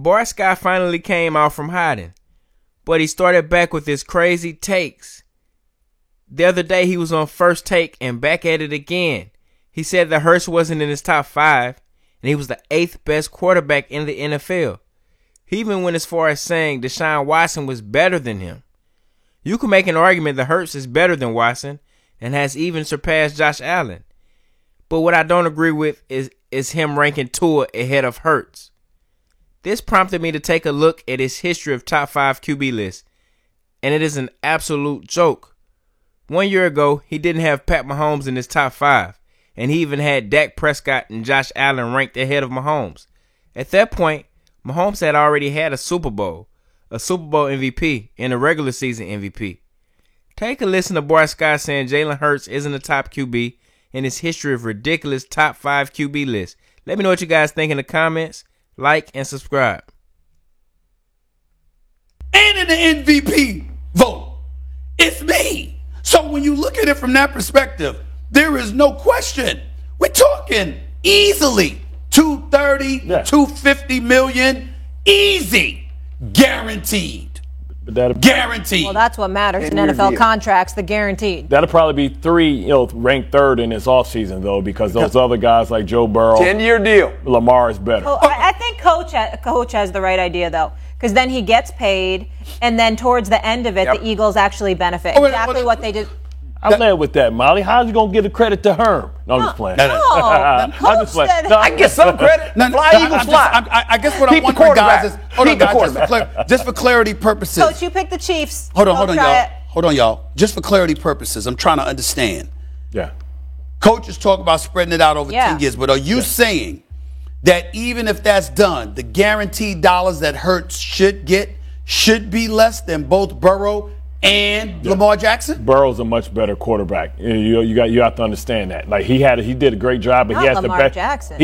Bar Sky finally came out from hiding, but he started back with his crazy takes. The other day he was on First Take and back at it again. He said that Hurts wasn't in his top 5, and he was the 8th best quarterback in the NFL. He even went as far as saying Deshaun Watson was better than him. You can make an argument that Hurts is better than Watson and has even surpassed Josh Allen. But what I don't agree with is him ranking Tua ahead of Hurts. This prompted me to take a look at his history of top 5 QB lists, and it is an absolute joke. 1 year ago, he didn't have Pat Mahomes in his top 5, and he even had Dak Prescott and Josh Allen ranked ahead of Mahomes. At that point, Mahomes had already had a Super Bowl MVP, and a regular season MVP. Take a listen to Bar Sky saying Jalen Hurts isn't a top QB in his history of ridiculous top 5 QB lists. Let me know what you guys think in the comments. Like and subscribe. And in the MVP vote, it's me. So when you look at it from that perspective, there is no question. We're talking easily 230, 250 million, easy, guaranteed. Guaranteed. Well, that's what matters in NFL contracts, the guaranteed. That'll probably be 3, ranked 3rd in this offseason, though, because those other guys like Joe Burrow. 10-year deal. Lamar is better. I think Coach has the right idea, though, because then he gets paid, and then towards the end of it, the Eagles actually benefit. Exactly what they did. I'm mad with that, Molly. How's you going to give the credit to Herm? No, I'm just playing. I'm just playing. I get some credit. Fly, Eagles, fly. I guess what I'm wondering, guys, is hold on, guys, just for clarity purposes. Coach, you picked the Chiefs. Hold on, y'all. Hold on, y'all. Just for clarity purposes, I'm trying to understand. Yeah. Coaches talk about spreading it out over 10 years, but are you saying that even if that's done, the guaranteed dollars that Hurts should get should be less than both Burrow and Lamar Jackson? Burrow's a much better quarterback. You have to understand that. Like he did a great job, but Not he has Lamar the best. Jackson.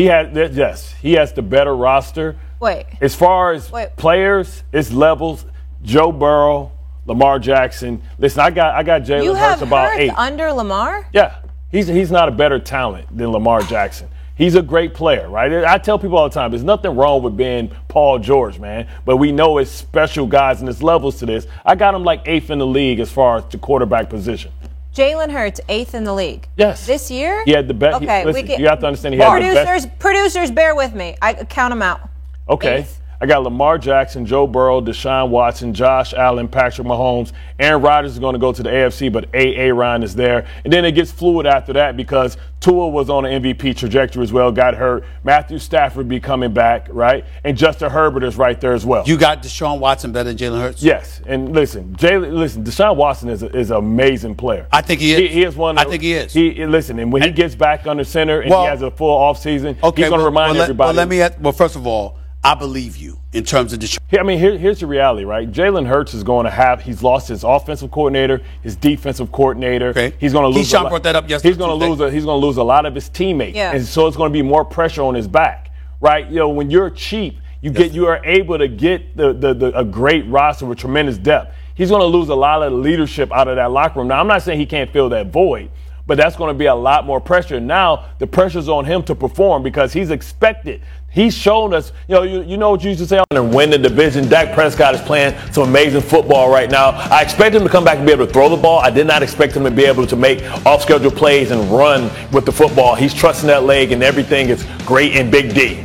He has the better roster. Wait. As far as players, it's levels. Joe Burrow, Lamar Jackson. Listen, I got Jalen Hurts about Hurts 8 under Lamar. Yeah, he's not a better talent than Lamar Jackson. He's a great player, right? I tell people all the time, there's nothing wrong with being Paul George, man. But we know it's special guys and there's levels to this. I got him like 8th in the league as far as the quarterback position. Jalen Hurts, 8th in the league. Yes. This year? He had the best. Okay, you have to understand he had the best. Producers, bear with me. I count them out. Okay. 8th. I got Lamar Jackson, Joe Burrow, Deshaun Watson, Josh Allen, Patrick Mahomes. Aaron Rodgers is going to go to the AFC, but Aaron is there. And then it gets fluid after that because Tua was on an MVP trajectory as well, got hurt. Matthew Stafford be coming back, right? And Justin Herbert is right there as well. You got Deshaun Watson better than Jalen Hurts? Yes. And listen, Deshaun Watson is an amazing player. I think he is. He is one. I think he is. Listen, and when he gets back under center and he has a full offseason, he's going to remind everybody. First of all, I believe you in terms of Deshaun. I mean, here's the reality, right? Jalen Hurts is going to he's lost his offensive coordinator, his defensive coordinator. Okay. He's going to lose. Keyshawn brought that up yesterday. He's going to lose a lot of his teammates, and so it's going to be more pressure on his back, right? When you're cheap, you are able to get a great roster with tremendous depth. He's going to lose a lot of the leadership out of that locker room. Now, I'm not saying he can't fill that void, but that's going to be a lot more pressure. Now, the pressure's on him to perform because he's expected. He's shown us, you know what you used to say, and win the division. Dak Prescott is playing some amazing football right now. I expect him to come back and be able to throw the ball. I did not expect him to be able to make off-schedule plays and run with the football. He's trusting that leg, and everything is great in Big D.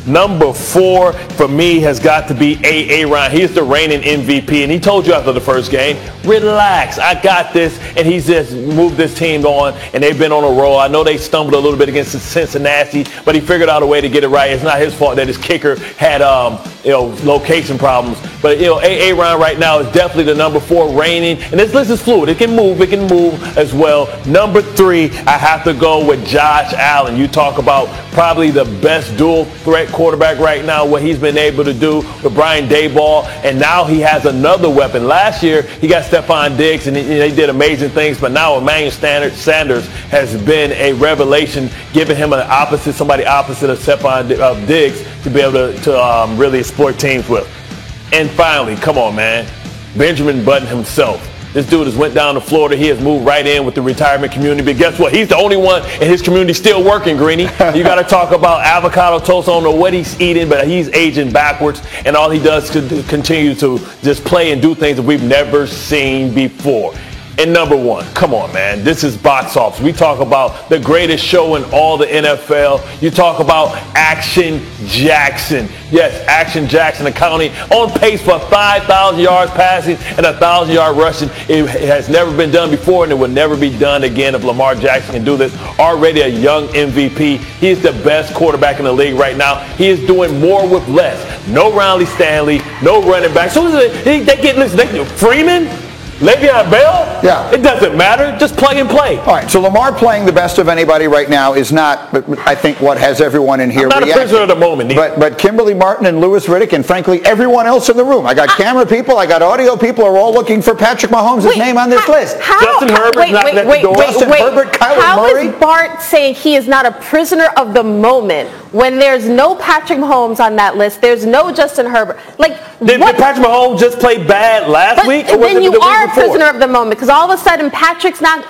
Number 4 for me has got to be Aaron. He's the reigning MVP, and he told you after the first game, relax, I got this, and he's just moved this team on, and they've been on a roll. I know they stumbled a little bit against Cincinnati, but he figured out a way to get it right. It's not his fault that his kicker had location problems, but Aaron right now is definitely the number 4 reigning, and this list is fluid. It can move as well. Number 3, I have to go with Josh Allen. You talk about probably the best dual threat quarterback right now, what he's been able to do with Brian Daboll, and now he has another weapon. Last year, he got Stephon Diggs, and they did amazing things, but now Emmanuel Sanders has been a revelation, giving him somebody opposite of Stephon Diggs to be able to really exploit teams with. And finally, come on, man, Benjamin Button himself. This dude has went down to Florida. He has moved right in with the retirement community. But guess what? He's the only one in his community still working, Greeny. You got to talk about avocado toast. I don't know what he's eating, but he's aging backwards. And all he does is continue to just play and do things that we've never seen before. And number one, come on, man. This is box office. We talk about the greatest show in all the NFL. You talk about Action Jackson. Yes, Action Jackson accounting on pace for 5,000 yards passing and 1,000 yard rushing. It has never been done before, and it will never be done again if Lamar Jackson can do this. Already a young MVP. He is the best quarterback in the league right now. He is doing more with less. No Riley Stanley, no running back. So they get Freeman. Le'Veon Bell? Yeah. It doesn't matter. Just plug and play. All right. So Lamar playing the best of anybody right now is not, I think, what has everyone in here reacting. I'm not a prisoner of the moment. But Kimberly Martin and Louis Riddick and, frankly, everyone else in the room. I got camera people. I got audio people are all looking for Patrick Mahomes' name on this list. Justin Herbert not at the door. Justin Herbert, Kyler Murray. How is Bart saying he is not a prisoner of the moment when there's no Patrick Mahomes on that list? There's no Justin Herbert. Did Patrick Mahomes just play bad last week? Or then you are a prisoner of the moment because all of a sudden Patrick's not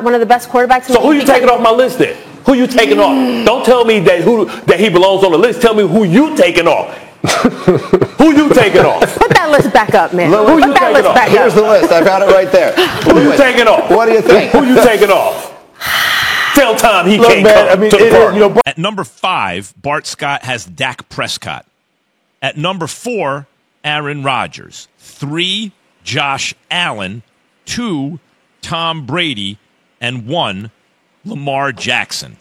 one of the best quarterbacks in the league. So who you taking off my list then? Who you taking off? Don't tell me that he belongs on the list. Tell me who you taking off. Who you taking off? Put that list back up, man. Who you taking off? Here's the list. I've got it right there. Who you taking off? What do you think? Who you taking off? Tell Tom he can't come to the park. At number 5, Bart Scott has Dak Prescott. At number 4, Aaron Rodgers. 3, Josh Allen. 2, Tom Brady. And 1, Lamar Jackson.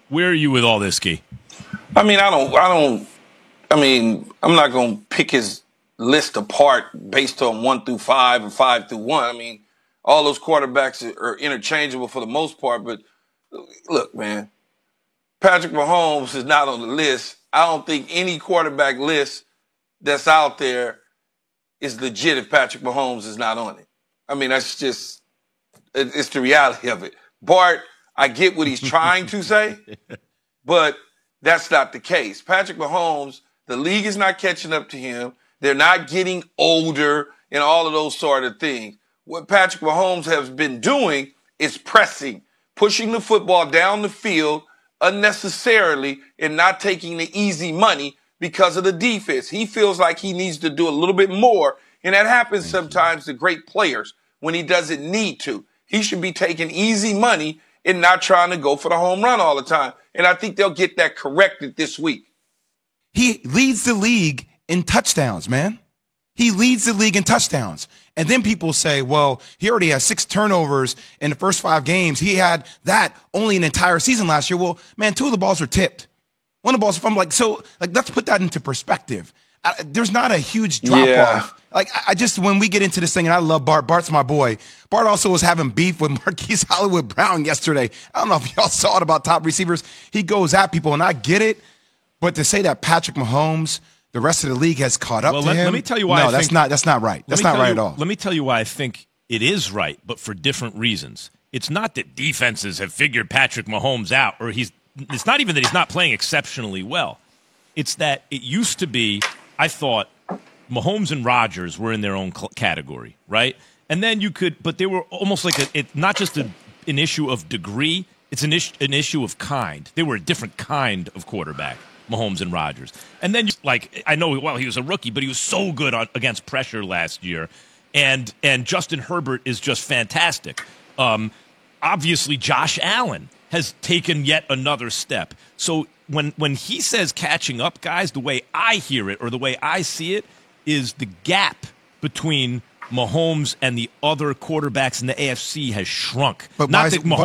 Where are you with all this, Key? I mean, I'm not going to pick his list apart based on 1 through 5 or 5 through 1. I mean, all those quarterbacks are interchangeable for the most part. But look, man, Patrick Mahomes is not on the list. I don't think any quarterback list that's out there is legit if Patrick Mahomes is not on it. I mean, that's just, it's the reality of it. Bart, I get what he's trying to say, but that's not the case. Patrick Mahomes, the league is not catching up to him. They're not getting older and all of those sort of things. What Patrick Mahomes has been doing is pressing, pushing the football down the field unnecessarily and not taking the easy money because of the defense. He feels like he needs to do a little bit more, and that happens sometimes to great players when he doesn't need to. He should be taking easy money and not trying to go for the home run all the time. And I think they'll get that corrected this week. He leads the league in touchdowns, man. He leads the league in touchdowns. And then people say, well, he already has 6 turnovers in the first 5 games. He had that only an entire season last year. Well, man, 2 of the balls are tipped. One of the balls, let's put that into perspective. There's not a huge drop-off. I just, when we get into this thing, and I love Bart. Bart's my boy. Bart also was having beef with Marquise Hollywood Brown yesterday. I don't know if y'all saw it about top receivers. He goes at people, and I get it. But to say that Patrick Mahomes, the rest of the league has caught up to him. Let me tell you why. No, that's not right. That's not right at all. Let me tell you why I think it is right, but for different reasons. It's not that defenses have figured Patrick Mahomes out, or it's not even that he's not playing exceptionally well. It's that it used to be, I thought, Mahomes and Rodgers were in their own category, right? And then but they were almost like not just an issue of degree, it's an issue of kind. They were a different kind of quarterback, Mahomes and Rodgers. And then, I know, he was a rookie, but he was so good against pressure last year. And Justin Herbert is just fantastic. Obviously, Josh Allen has taken yet another step. So when he says catching up, guys, the way I hear it or the way I see it is the gap between Mahomes and the other quarterbacks in the AFC has shrunk. But not that Mahomes